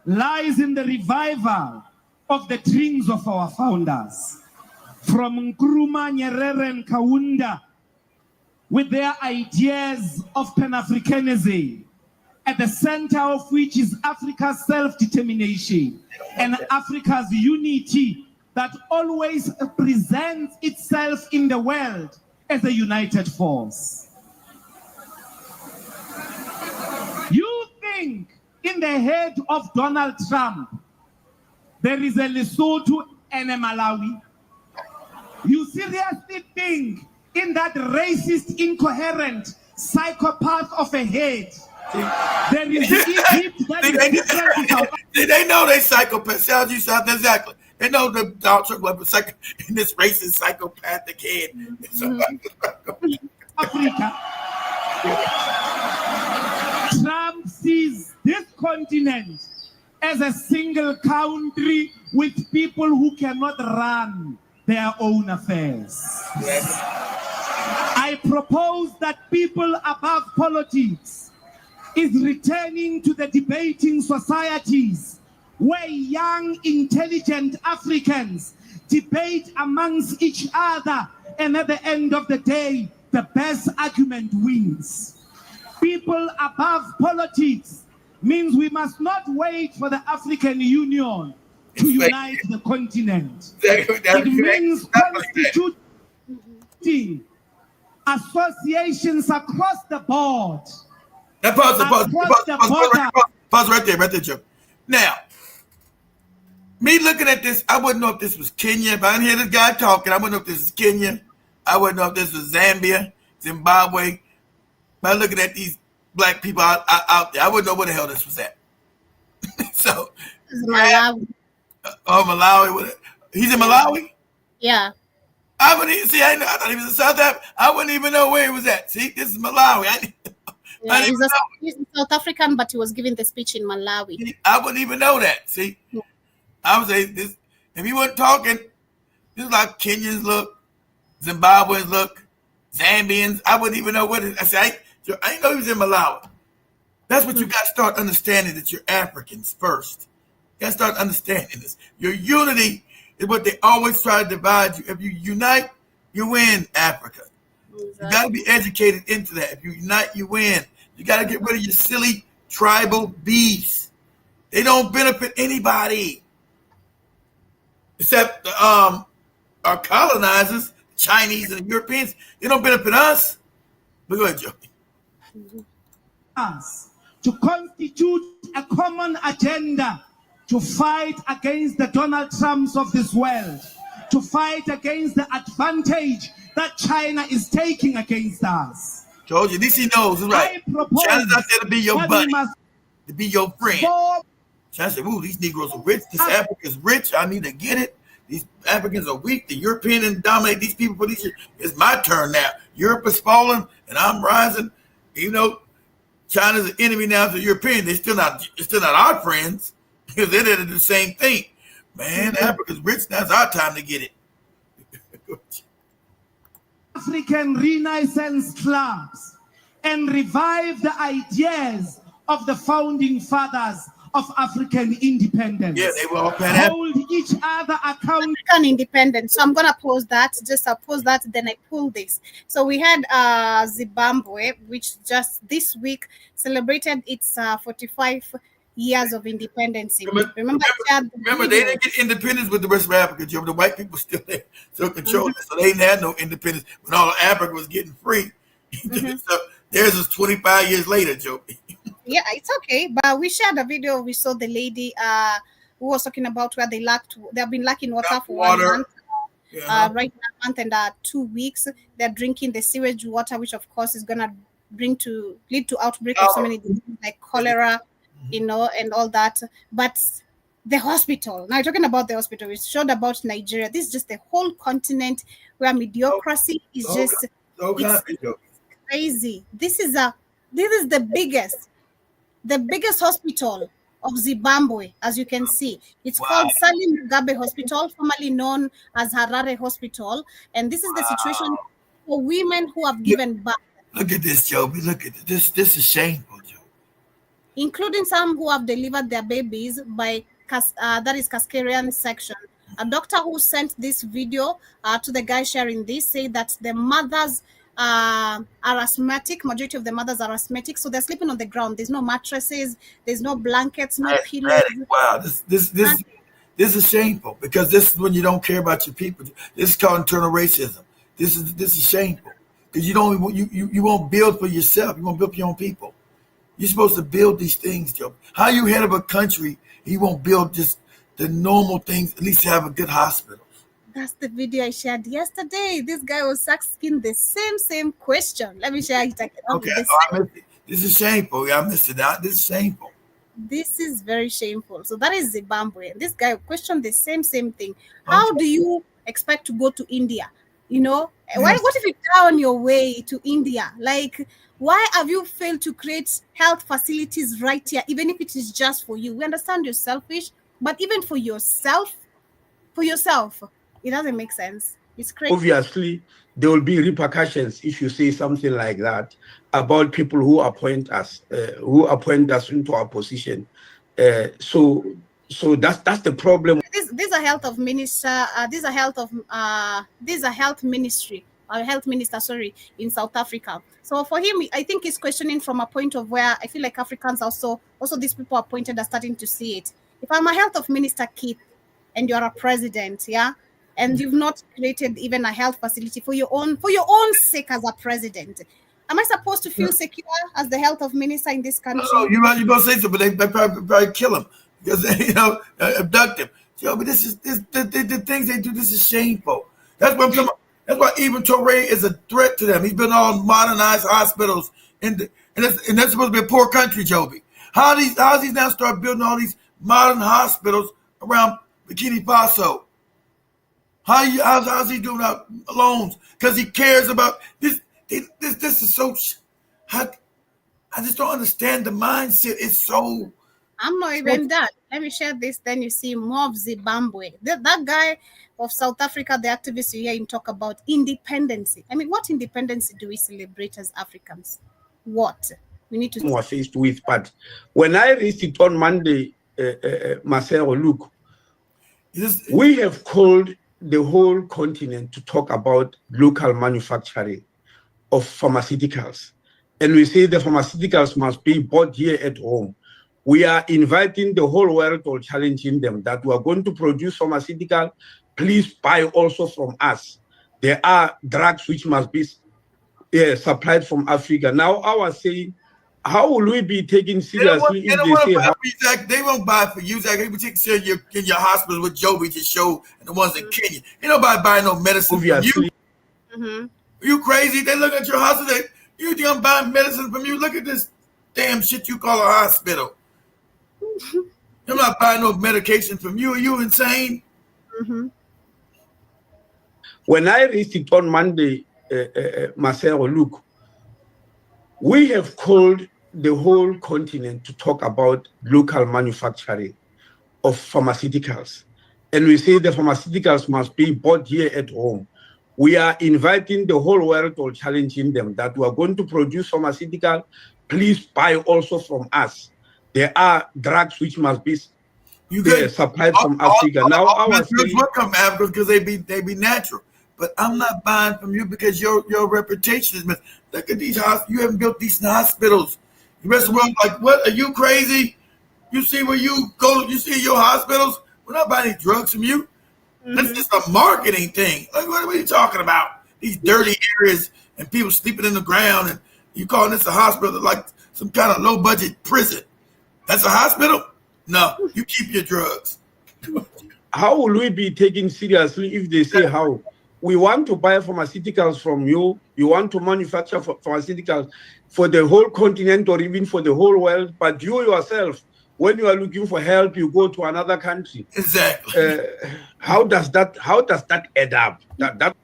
Lies in the revival of the dreams of our founders. From Nkrumah, Nyerere, and Kaunda, with their ideas of Pan-Africanism, at the center of which is Africa's self-determination and Africa's unity that always presents itself in the world as a united force. You think in the head of Donald Trump, there is a Lesotho and a Malawi? You seriously think in that racist, incoherent psychopath of a head, There is Egypt that is different to South They know they psychopaths. Sounds you sound exactly. They know the Donald Trump was in this racist psychopathic head. Africa. Trump sees this continent as a single country with people who cannot run their own affairs. I propose that people above politics is returning to the debating societies where young, intelligent Africans debate amongst each other, and at the end of the day, the best argument wins. People above politics means we must not wait for the African Union to unite the continent. It means constituting associations across the board. Now pause right there, Joe. Now, me looking at this, I wouldn't know if this was Kenya. If I didn't hear this guy talking, I wouldn't know if this is Kenya. I wouldn't know if this was Zambia, Zimbabwe. By looking at these black people out there, I wouldn't know where the hell this was at. So, Malawi. Malawi. He's in Malawi? Yeah. I wouldn't even see. I thought he was in South Africa. I wouldn't even know where he was at. See, this is Malawi. He's a South African, but he was giving the speech in Malawi. I wouldn't even know that. See, yeah. I would say this. If he wasn't talking, this is like Kenyans look, Zimbabweans look, Zambians. I wouldn't even know what it is. I said, I didn't know he was in Malawi. That's what you got to start understanding, that you're Africans first. You got to start understanding this. Your unity is what they always try to divide you. If you unite, you win, Africa. Exactly. You got to be educated into that. If you unite, you win. You got to get rid of your silly tribal beefs. They don't benefit anybody except our colonizers, Chinese and Europeans. They don't benefit us. But go ahead, Joe. Us to constitute a common agenda to fight against the Donald Trumps of this world, to fight against the advantage that China is taking against us. Told you, this he knows, right? China's not there to be your buddy, to be your friend. China said, ooh, these Negroes are rich. This Africa's rich. I need to get it. These Africans are weak. The Europeans dominate these people for these years. It's my turn now. Europe is falling, and I'm rising. You know, China's an enemy now to the Europeans. It's still not our friends, because they're there to do the same thing. Man, Africa's rich. Now it's our time to get it. African Renaissance clubs and revive the ideas of the founding fathers of African independence. Yeah, they were all hold each other accountable. African independence. So I'm gonna pause that. I'll pause that. Then I pull this. So we had Zimbabwe, which just this week celebrated its 45 years of independence. Remember, they didn't get independence with the rest of Africa, Joe. The white people still there, still controlling it. So they didn't have no independence when all of Africa was getting free. So theirs was 25 years later, Joe. Yeah, it's okay. But we shared a video. We saw the lady who was talking about where they have been lacking water for 1 month. Yeah. Right now, a month and 2 weeks. They're drinking the sewage water, which of course is gonna lead to outbreak of so many diseases like cholera, and all that. But the hospital, now you're talking about the hospital, we showed about Nigeria. This is just the whole continent where mediocrity is just crazy. This is the biggest hospital of Zimbabwe, as you can see. It's called Salim Mugabe Hospital, formerly known as Harare Hospital. And this is the situation for women who have given birth. Look at this, Joby. Look at this. This is shameful, Joby. Including some who have delivered their babies by that is Cascarian section. A doctor who sent this video to the guy sharing this said that the mothers are asthmatic. Majority of the mothers are asthmatic, so they're sleeping on the ground. There's no mattresses, there's no blankets, no pillows. Wow, this is shameful, because this is when you don't care about your people. This is called internal racism. This is shameful, because you won't build for yourself. You won't build for your own people. You're supposed to build these things, Joe. How you head of a country, you won't build just the normal things, at least have a good hospital. That's the video I shared yesterday. This guy was asking the same question. Let me share it again. Okay, This is shameful. I missed it out. This is shameful. This is very shameful. So that is Zimbabwe. This guy questioned the same thing. How do you expect to go to India? You know, what if you are on your way to India? Like, why have you failed to create health facilities right here, even if it is just for you? We understand you're selfish, but even for yourself, it doesn't make sense. It's crazy. Obviously, there will be repercussions if you say something like that about people who appoint us into our position. So that's the problem. These are health of minister. These are health ministry. Health minister, sorry, in South Africa. So for him, I think he's questioning from a point of where I feel like Africans also these people appointed are starting to see it. If I'm a health of minister, Keith, and you're a president, yeah, and you've not created even a health facility for your own sake as a president, am I supposed to feel secure as the health of minister in this country? No, you're gonna say so, but they probably kill him because abduct him. So, but this is the things they do. This is shameful. That's what I'm talking about. That's why Ibn Touré is a threat to them. He's been on modernized hospitals, and that's supposed to be a poor country, Joby. How's he now start building all these modern hospitals around Burkina Faso? How's he doing out loans? Because he cares about this. This is so. I just don't understand the mindset. It's so. I'm not even done. Let me share this. Then you see more of Zimbabwe. That guy of South Africa, the activist you hear him talk about independence. I mean, what independence do we celebrate as Africans? What we need to. We're faced with, but when I reached it on Monday, Marcelo, look, we have called the whole continent to talk about local manufacturing of pharmaceuticals. And we say the pharmaceuticals must be bought here at home. We are inviting the whole world or challenging them that we are going to produce pharmaceutical. Please buy also from us. There are drugs which must be supplied from Africa. Now I was saying, how will we be taken seriously if they say Zach, they won't buy for you, Zach. They will take care of in your hospital with Joby to show and the ones in Kenya. Ain't nobody buying no medicine from you. Mm-hmm. You crazy? They look at your hospital. You think I'm buying medicine from you? Look at this damn shit you call a hospital. I'm not buying no medication from you. Are you insane? Mm-hmm. When I reached it on Monday, Marcelo, look, we have called the whole continent to talk about local manufacturing of pharmaceuticals. And we say the pharmaceuticals must be bought here at home. We are inviting the whole world or challenging them that we are going to produce pharmaceutical. Please buy also from us. There are drugs which must be supplied from Africa. Now I was saying, will come from Africa because they be natural. But I'm not buying from you because your reputation is. Look at these hospitals. You haven't built decent hospitals. The rest of the world, like, what? Are you crazy? You see where you go? You see your hospitals? We're not buying any drugs from you. Mm-hmm. That's just a marketing thing. Like, what are you talking about? These dirty areas and people sleeping in the ground, and you calling this a hospital like some kind of low budget prison? That's a hospital? No, you keep your drugs. How will we be taken seriously if they say how? We want to buy pharmaceuticals from you. You want to manufacture pharmaceuticals for the whole continent or even for the whole world. But you yourself, when you are looking for help, you go to another country. Exactly. How does that add up? That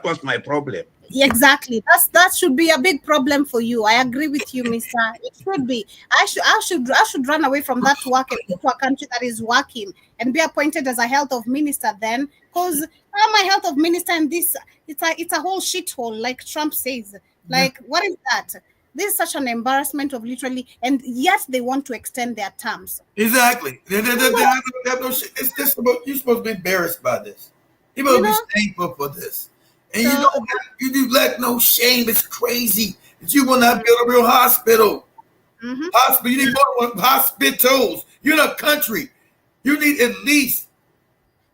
was my problem. Exactly. That should be a big problem for you. I agree with you, Mister. It should be. I should run away from that work and go to a country that is working and be appointed as a health of minister then, because I'm a health of minister and this it's a whole shithole, like Trump says. Like, what is that? This is such an embarrassment of literally, and yet they want to extend their terms. Exactly. They have no shit. It's just about, you're supposed to be embarrassed by this. You're supposed to be thankful for this. And you do lack no shame. It's crazy that you will not build a real hospital. Mm-hmm. Hospital. You need more hospitals. You're in a country. You need at least,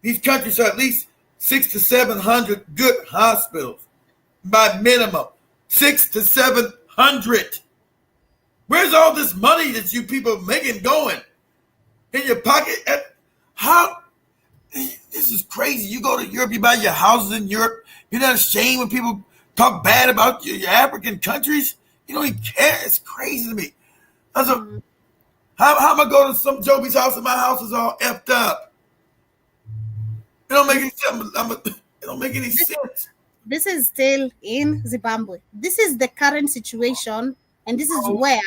these countries are at least 600 to 700 good hospitals by minimum. 600 to 700. Where's all this money that you people making going in your pocket? How? This is crazy. You go to Europe, you buy your houses in Europe. You're not ashamed when people talk bad about your African countries. You don't even care. It's crazy to me. I was like, how am I going to some Joby's house and my house is all effed up? It don't make any sense. It don't make any sense. This is still in Zimbabwe. This is the current situation, and this is where.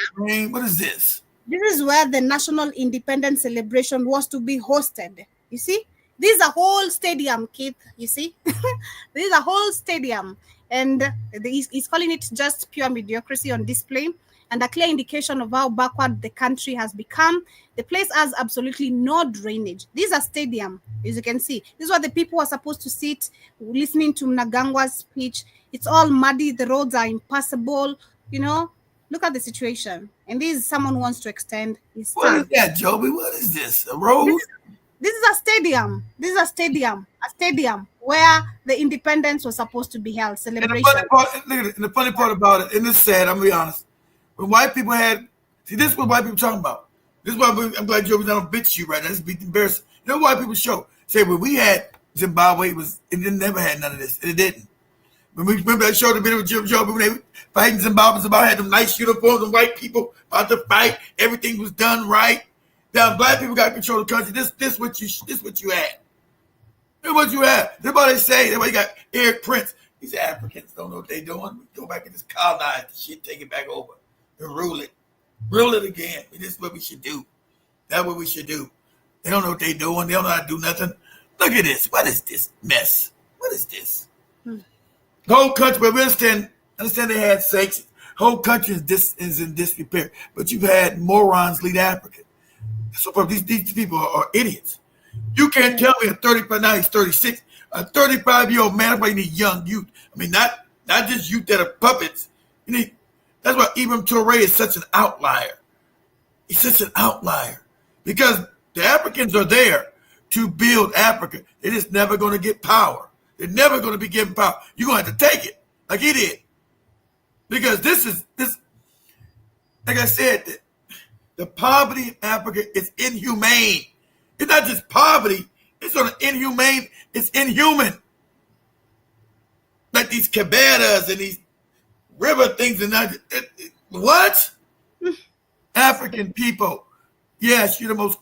What is this? This is where the national independence celebration was to be hosted. You see, this is a whole stadium, Keith. You see, this is a whole stadium, and he's calling it just pure mediocrity on display, and a clear indication of how backward the country has become. The place has absolutely no drainage. This is a stadium, as you can see. This is where the people are supposed to sit, listening to Mnangagwa's speech. It's all muddy. The roads are impassable. You know, look at the situation. And this is someone who wants to extend his What is that, Joby? What is this? A road? This is a stadium. This is a stadium where the independence was supposed to be held. Celebration. And the funny part about it, and it's sad, I'm going to be honest. When white people had, see, this is what white people talking about. This is why I'm glad Joby's not bitch you right now. This is embarrassing. You know what white people show? Say, when we had Zimbabwe, it never had none of this. It didn't. When we remember that show, the video with Jim Joby, when they were fighting Zimbabweans about had them nice uniforms and white people about to fight. Everything was done right. Now black people got control of the country. This what you had. This what you had. Everybody say, everybody got Eric Prince. These Africans don't know what they doing. We go back and just colonize the shit, take it back over and rule it. Rule it again. This is what we should do. That's what we should do. They don't know what they doing. They don't know how to do nothing. Look at this. What is this mess? What is this? The whole country, but we understand they had sanctions. Whole country is in disrepair. But you've had morons lead Africa. So these people are idiots. You can't tell me a 35, now he's 36, a 35-year-old man, that's why you need young youth. I mean, not just youth that are puppets. You need. That's why Ibrahim Traoré is such an outlier. He's such an outlier. Because the Africans are there to build Africa. They're just never going to get power. They're never going to be given power. You're going to have to take it like he did. Because this, like I said, the poverty in Africa is inhumane. It's not just poverty. It's sort of inhumane. It's inhuman. Like these cabanas and these river things and that. What? African people. Yes, you're the most,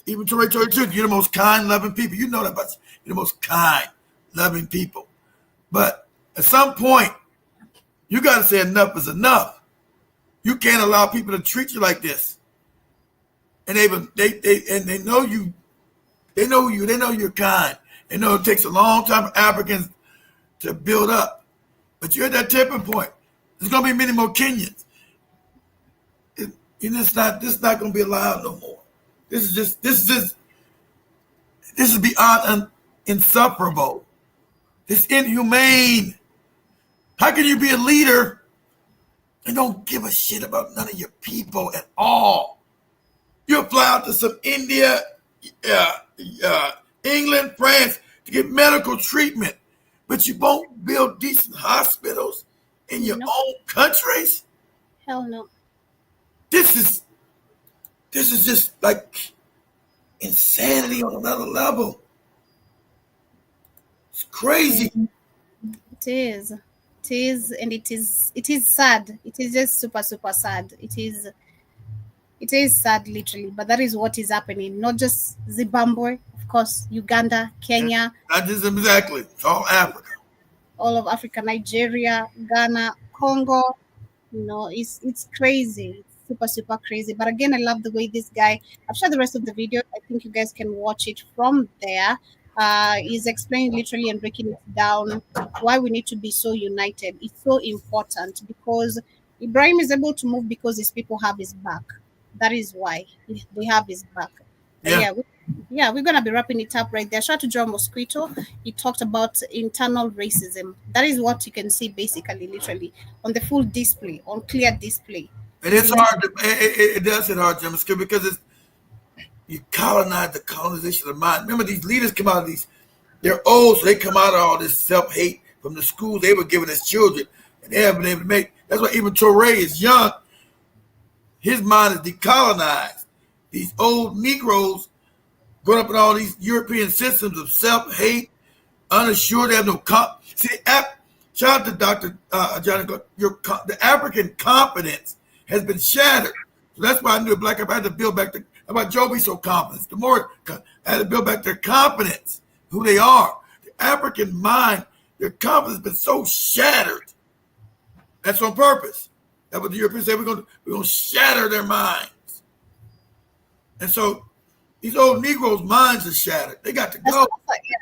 even Traoré, you're the most kind, loving people. You know that about you. You're the most kind, loving people. But at some point, you got to say enough is enough. You can't allow people to treat you like this. And they know you. They know you. They know you're kind. They know it takes a long time for Africans to build up. But you're at that tipping point. There's going to be many more Kenyans. This is not going to be allowed no more. This is beyond insufferable. It's inhumane. How can you be a leader and don't give a shit about none of your people at all? You'll fly out to some India, England, France to get medical treatment, but you won't build decent hospitals in your own countries? Hell no. This is just like insanity on another level. It's crazy. It is, and it is sad. It is just super, super sad. It is sad, literally. But that is what is happening. Not just Zimbabwe, of course, Uganda, Kenya. Not just exactly. It's all Africa. All of Africa, Nigeria, Ghana, Congo. You know, it's crazy. It's super, super crazy. But again, I love the way this guy, I've shared the rest of the video. I think you guys can watch it from there. He's explaining literally and breaking it down why we need to be so united. It's so important because Ibrahim is able to move because his people have his back. That is why they have his back. Yeah, we're going to be wrapping it up right there. Shout out to John Mosquito. He talked about internal racism. That is what you can see basically, literally, on the full display, on clear display. And it's hard. It does hit hard, John Mosquito, because you colonize the colonization of the mind. Remember, these leaders come out of they're old, so they come out of all this self-hate from the schools they were giving as children. And they haven't been able to make. That's why even Traoré is young. His mind is decolonized. These old Negroes growing up in all these European systems of self-hate, unassured, they have no Shout out to Dr. Johnny. The African confidence has been shattered. So that's why I knew Black Africa had to build back about Joby so confident. The more I had to build back their confidence, who they are. The African mind, their confidence has been so shattered. That's on purpose. That's what the Europeans say. We're going to shatter their minds. And so these old Negroes' minds are shattered. They got to go.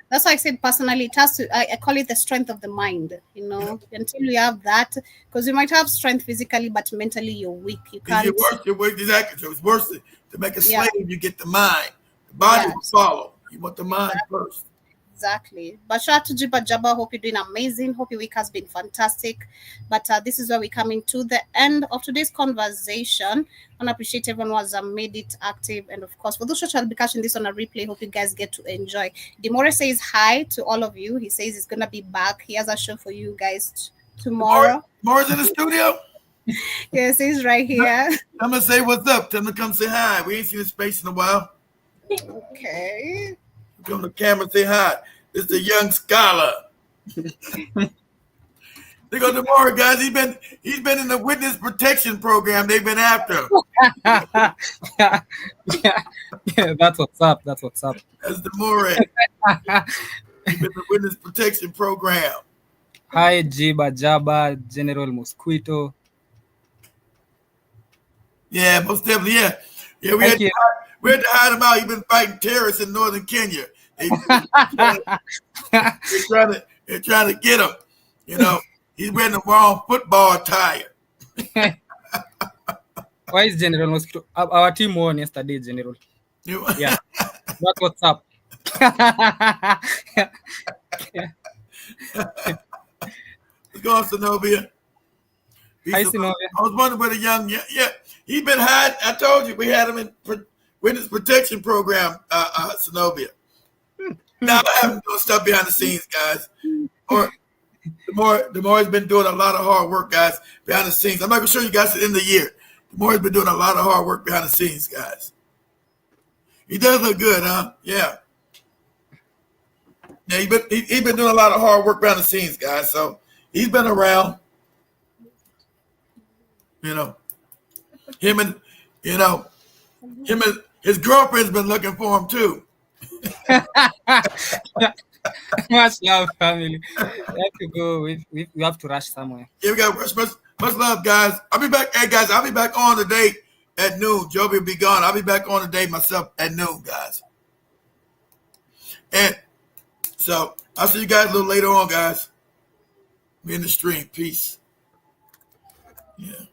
That's why I said personally, it has to. I call it the strength of the mind. You know, until you have that, because you might have strength physically, but mentally you're weak. You can't. You're weak, exactly. So it's worse to make a slave. You get the mind. The body will follow. You want the mind first. Exactly. But shout out to Jiba Jaba. Hope you're doing amazing. Hope your week has been fantastic. But this is where we're coming to the end of today's conversation. I appreciate everyone who has made it active. And of course, for those who shall be catching this on a replay, hope you guys get to enjoy. Demore says hi to all of you. He says he's going to be back. He has a show for you guys tomorrow. Demore's in the studio? Yes, he's right here. I'm going to say what's up. Tell him to come say hi. We ain't seen his face in a while. Okay. Come to the camera and say hi. This is the young scholar. They go tomorrow, guys. He's been in the witness protection program. They've been after him. Yeah, that's what's up. That's what's up. That's Demore. He's been in the witness protection program. Hi, Jiba Jaba, General Mosquito. Yeah, most definitely. Yeah. We had to hide him out. He's been fighting terrorists in northern Kenya. They're trying to get him. You know, he's wearing the wrong football attire. Why is General Mosquito? Our team won yesterday, General. Yeah, that's what's up. Let's go on, Zenobia. Hi, Zenobia. I was wondering where the young, he's been hiding. I told you we had him in witness protection program, Zenobia. Now I haven't doing stuff behind the scenes, guys. Or the more he's been doing a lot of hard work, guys, behind the scenes. I'm not gonna show you guys at the end of the year. The more he's been doing a lot of hard work behind the scenes, guys. He does look good, huh? Yeah. Yeah, he's been doing a lot of hard work behind the scenes, guys. So he's been around. You know, him and his girlfriend's been looking for him too. Much love, family. We have to go. We have to rush somewhere. Yeah, we got much love, guys. I'll be back. Hey, guys, I'll be back on today at noon. Joby will be gone. I'll be back on today myself at noon, guys. And so I'll see you guys a little later on, guys. Be in the stream. Peace. Yeah.